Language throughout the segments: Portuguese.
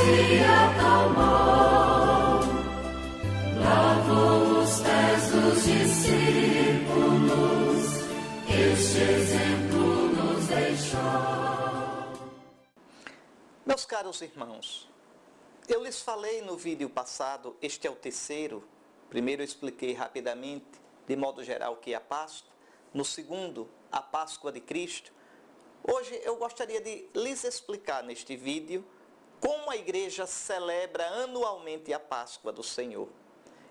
se acalmou, lavou os pés dos discípulos, este exemplo nos deixou. Meus caros irmãos, eu lhes falei no vídeo passado, este é o terceiro. Primeiro eu expliquei rapidamente, de modo geral, o que é a Páscoa. No segundo, a Páscoa de Cristo. Hoje eu gostaria de lhes explicar neste vídeo como a igreja celebra anualmente a Páscoa do Senhor.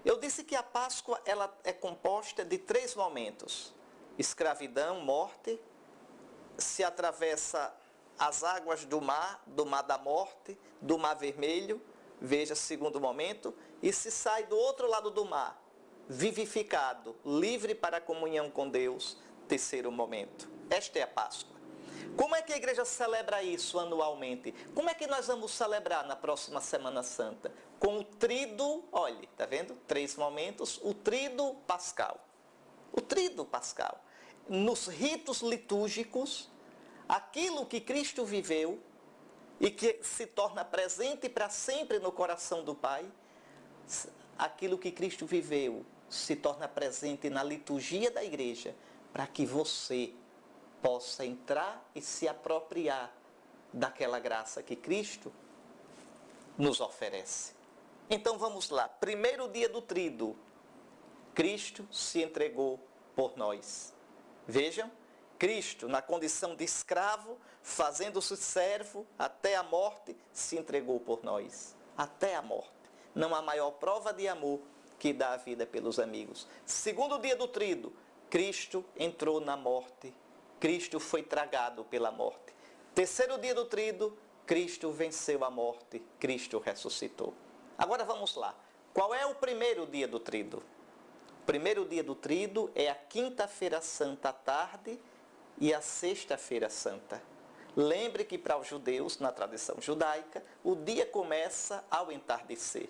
Eu disse que a Páscoa ela é composta de 3 momentos. Escravidão, morte, se atravessa as águas do mar da morte, do mar vermelho, veja, segundo momento, e se sai do outro lado do mar, vivificado, livre para a comunhão com Deus, terceiro momento. Esta é a Páscoa. Como é que a igreja celebra isso anualmente? Como é que nós vamos celebrar na próxima Semana Santa? Com o tríduo, olhe, tá vendo? 3 momentos, o tríduo pascal. O tríduo pascal. Nos ritos litúrgicos, aquilo que Cristo viveu e que se torna presente para sempre no coração do Pai, aquilo que Cristo viveu se torna presente na liturgia da igreja, para que você possa entrar e se apropriar daquela graça que Cristo nos oferece. Então vamos lá. Primeiro dia do tríduo, Cristo se entregou por nós. Vejam, Cristo, na condição de escravo, fazendo-se servo até a morte, se entregou por nós. Até a morte. Não há maior prova de amor que dá a vida pelos amigos. Segundo dia do tríduo, Cristo entrou na morte. Cristo foi tragado pela morte. Terceiro dia do tríduo, Cristo venceu a morte. Cristo ressuscitou. Agora vamos lá. Qual é o primeiro dia do tríduo? O primeiro dia do tríduo é a quinta-feira santa à tarde e a sexta-feira santa. Lembre que para os judeus, na tradição judaica, o dia começa ao entardecer.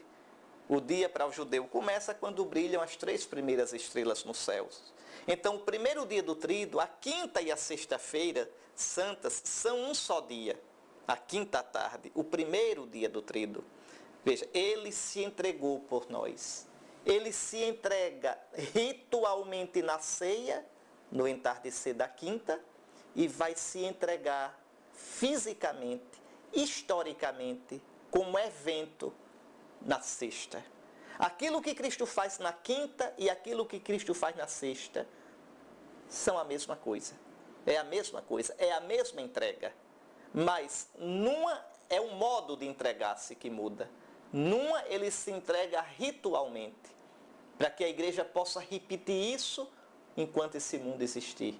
O dia para o judeu começa quando brilham as 3 primeiras estrelas nos céus. Então, o primeiro dia do tríduo, a quinta e a sexta-feira santas, são um só dia. A quinta à tarde, o primeiro dia do tríduo. Veja, ele se entregou por nós. Ele se entrega ritualmente na ceia, no entardecer da quinta, e vai se entregar fisicamente, historicamente, como evento na sexta. Aquilo que Cristo faz na quinta e aquilo que Cristo faz na sexta são a mesma coisa. É a mesma coisa, é a mesma entrega. Mas numa é o modo de entregar-se que muda. Numa ele se entrega ritualmente, para que a igreja possa repetir isso enquanto esse mundo existir.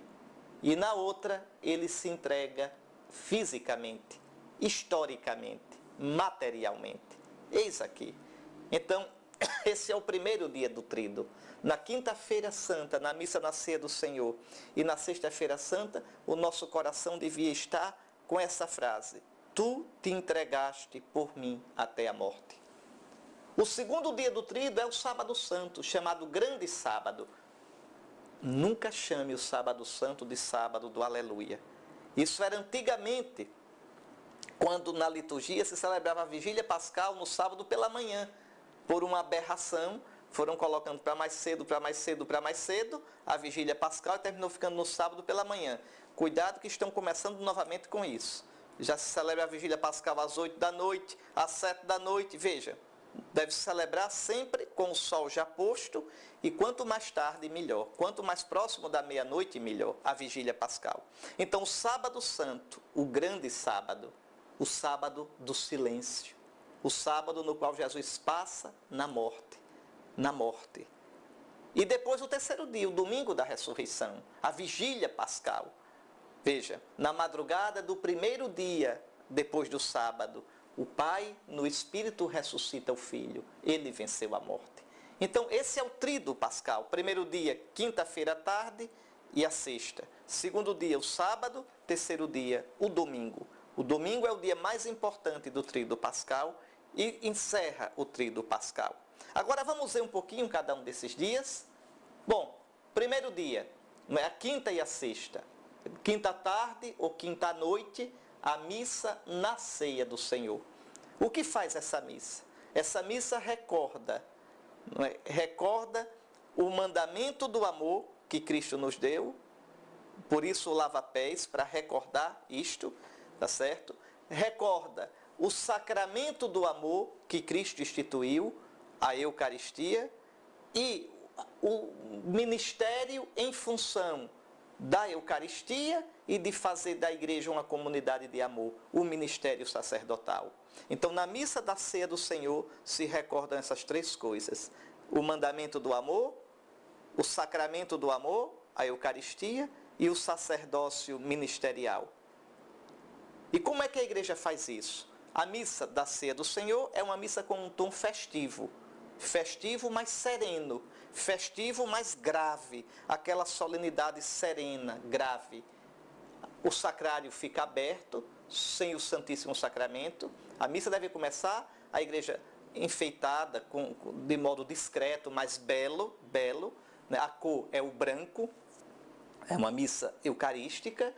E na outra ele se entrega fisicamente, historicamente, materialmente. Eis aqui. Então, esse é o primeiro dia do tríduo. Na quinta-feira santa, na missa na ceia do Senhor, e na sexta-feira santa, o nosso coração devia estar com essa frase: tu te entregaste por mim até a morte. O segundo dia do tríduo é o sábado santo, chamado grande sábado. Nunca chame o sábado santo de sábado do aleluia. Isso era antigamente, quando na liturgia se celebrava a vigília pascal no sábado pela manhã. Por uma aberração, foram colocando para mais cedo, para mais cedo, para mais cedo, a vigília pascal, e terminou ficando no sábado pela manhã. Cuidado que estão começando novamente com isso. Já se celebra a vigília pascal às 8 da noite, às 7 da noite, veja. Deve se celebrar sempre com o sol já posto, e quanto mais tarde, melhor. Quanto mais próximo da meia-noite, melhor, a vigília pascal. Então, o sábado santo, o grande sábado, o sábado do silêncio, o sábado no qual Jesus passa na morte. Na morte. E depois o terceiro dia, o domingo da ressurreição, a vigília pascal. Veja, na madrugada do primeiro dia, depois do sábado, o Pai, no Espírito, ressuscita o Filho. Ele venceu a morte. Então, esse é o tríduo pascal. Primeiro dia, quinta-feira à tarde e a sexta. Segundo dia, o sábado. Terceiro dia, o domingo. O domingo é o dia mais importante do tríduo pascal e encerra o tríduo pascal. Agora vamos ver um pouquinho cada um desses dias. Bom, primeiro dia, não é a quinta e a sexta. Quinta à tarde ou quinta à noite, a missa na ceia do Senhor. O que faz essa missa? Essa missa recorda, não é? Recorda o mandamento do amor que Cristo nos deu, por isso o lava-pés, para recordar isto, tá certo? Recorda o sacramento do amor que Cristo instituiu, a Eucaristia, e o ministério em função da Eucaristia e de fazer da igreja uma comunidade de amor, o ministério sacerdotal. Então, na missa da ceia do Senhor se recordam essas três coisas: o mandamento do amor, o sacramento do amor, a Eucaristia, e o sacerdócio ministerial. E como é que a igreja faz isso? A missa da ceia do Senhor é uma missa com um tom festivo. Festivo, mas sereno. Festivo, mas grave. Aquela solenidade serena, grave. O sacrário fica aberto, sem o Santíssimo Sacramento. A missa deve começar, a igreja enfeitada, de modo discreto, mas belo. Né? A cor é o branco. É uma missa eucarística.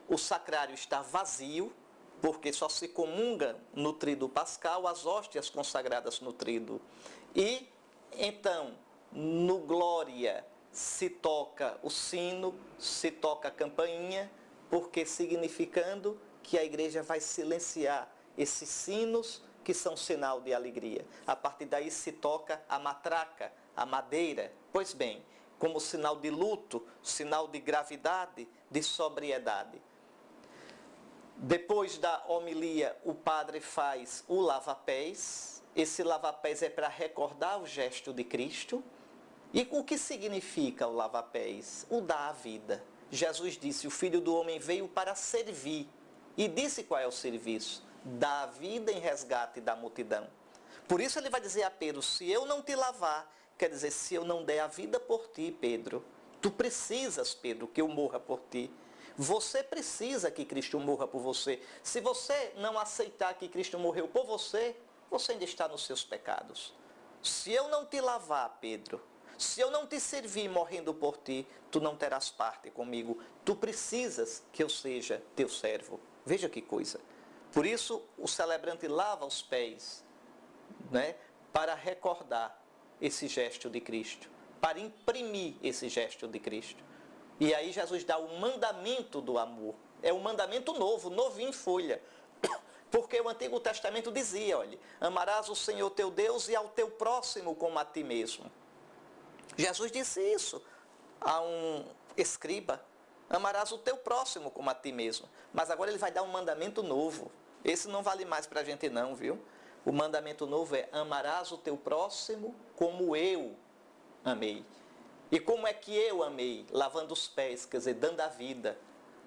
O sacrário está vazio, porque só se comunga no tríduo pascal as hóstias consagradas no tríduo. E, então, no Glória se toca o sino, se toca a campainha, porque significando que a igreja vai silenciar esses sinos que são sinal de alegria. A partir daí se toca a matraca, a madeira. Pois bem, como sinal de luto, sinal de gravidade, de sobriedade. Depois da homilia, o padre faz o lava-pés. Esse lava-pés é para recordar o gesto de Cristo. E o que significa o lava-pés? O dar a vida. Jesus disse, o Filho do Homem veio para servir. E disse qual é o serviço: dar a vida em resgate da multidão. Por isso ele vai dizer a Pedro, se eu não te lavar, quer dizer, se eu não der a vida por ti, Pedro, tu precisas, Pedro, que eu morra por ti. Você precisa que Cristo morra por você. Se você não aceitar que Cristo morreu por você, você ainda está nos seus pecados. Se eu não te lavar, Pedro, se eu não te servir morrendo por ti, tu não terás parte comigo. Tu precisas que eu seja teu servo. Veja que coisa. Por isso, o celebrante lava os pés, né, para recordar esse gesto de Cristo, para imprimir esse gesto de Cristo. E aí Jesus dá o mandamento do amor. É um mandamento novo, novinho em folha. Porque o Antigo Testamento dizia, olha, amarás o Senhor teu Deus e ao teu próximo como a ti mesmo. Jesus disse isso a um escriba, amarás o teu próximo como a ti mesmo. Mas agora ele vai dar um mandamento novo. Esse não vale mais para a gente não, viu? O mandamento novo é, amarás o teu próximo como eu amei. E como é que eu amei? Lavando os pés, quer dizer, dando a vida,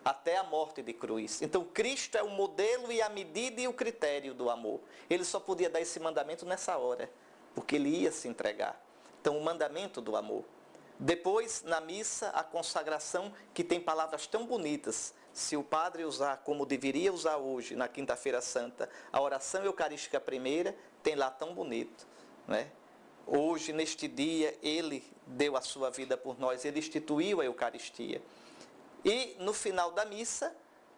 até a morte de cruz. Então, Cristo é o modelo e a medida e o critério do amor. Ele só podia dar esse mandamento nessa hora, porque ele ia se entregar. Então, o mandamento do amor. Depois, na missa, a consagração, que tem palavras tão bonitas. Se o padre usar como deveria usar hoje, na Quinta-feira Santa, a oração eucarística primeira, tem lá tão bonito, né? Hoje, neste dia, ele deu a sua vida por nós, ele instituiu a Eucaristia. E no final da missa,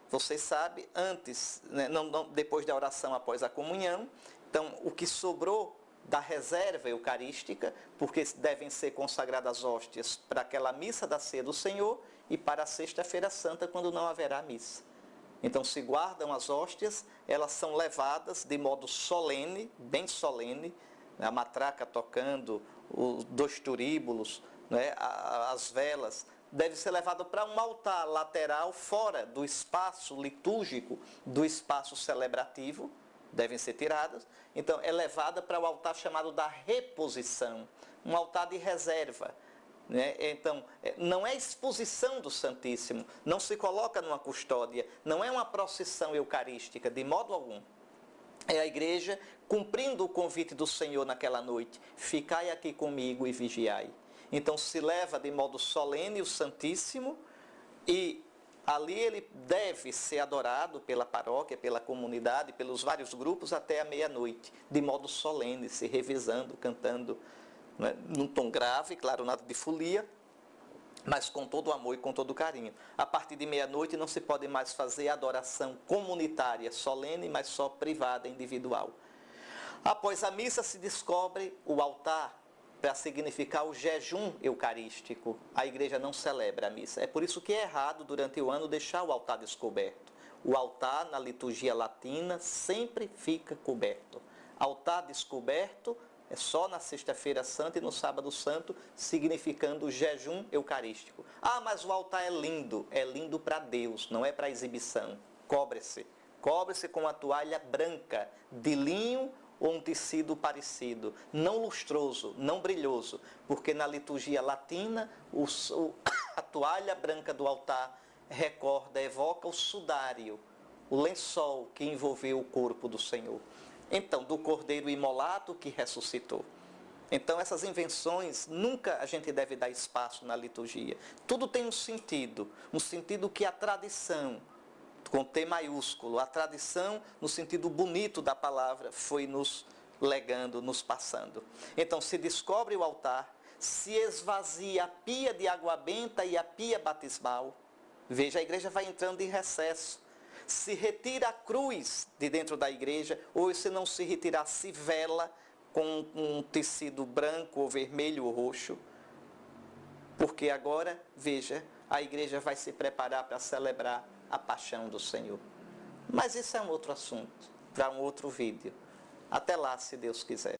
vocês sabem, antes, né, depois da oração após a comunhão, então o que sobrou da reserva eucarística, porque devem ser consagradas hóstias para aquela missa da ceia do Senhor e para a Sexta-feira Santa, quando não haverá missa. Então se guardam as hóstias, elas são levadas de modo solene, bem solene, a matraca tocando, os 2 turíbulos, né, as velas, deve ser levado para um altar lateral fora do espaço litúrgico, do espaço celebrativo, devem ser tiradas. Então é levada para o altar chamado da reposição, um altar de reserva. Né? Então, não é exposição do Santíssimo, não se coloca numa custódia, não é uma procissão eucarística, de modo algum. É a igreja cumprindo o convite do Senhor naquela noite. Ficai aqui comigo e vigiai. Então se leva de modo solene o Santíssimo e ali ele deve ser adorado pela paróquia, pela comunidade, pelos vários grupos até a meia-noite. De modo solene, se revezando, cantando, né, num tom grave, claro, nada de folia, mas com todo o amor e com todo o carinho. A partir de meia-noite não se pode mais fazer adoração comunitária, solene, mas só privada, individual. Após a missa se descobre o altar para significar o jejum eucarístico. A igreja não celebra a missa. É por isso que é errado durante o ano deixar o altar descoberto. O altar na liturgia latina sempre fica coberto. Altar descoberto é só na sexta-feira santa e no sábado santo, significando o jejum eucarístico. Ah, mas o altar é lindo para Deus, não é para exibição. Cobre-se. Cobre-se com uma toalha branca, de linho ou um tecido parecido, não lustroso, não brilhoso, porque na liturgia latina a toalha branca do altar evoca o sudário, o lençol que envolveu o corpo do Senhor. Então, do cordeiro imolado que ressuscitou. Então, essas invenções, nunca a gente deve dar espaço na liturgia. Tudo tem um sentido que a tradição, com T maiúsculo, a tradição no sentido bonito da palavra foi nos legando, nos passando. Então se descobre o altar, se esvazia a pia de água benta e a pia batismal. Veja, a igreja vai entrando em recesso. Se retira a cruz de dentro da igreja, ou se não se retirar, se vela com um tecido branco ou vermelho ou roxo. Porque agora, veja, a igreja vai se preparar para celebrar a paixão do Senhor. Mas isso é um outro assunto, para um outro vídeo. Até lá, se Deus quiser.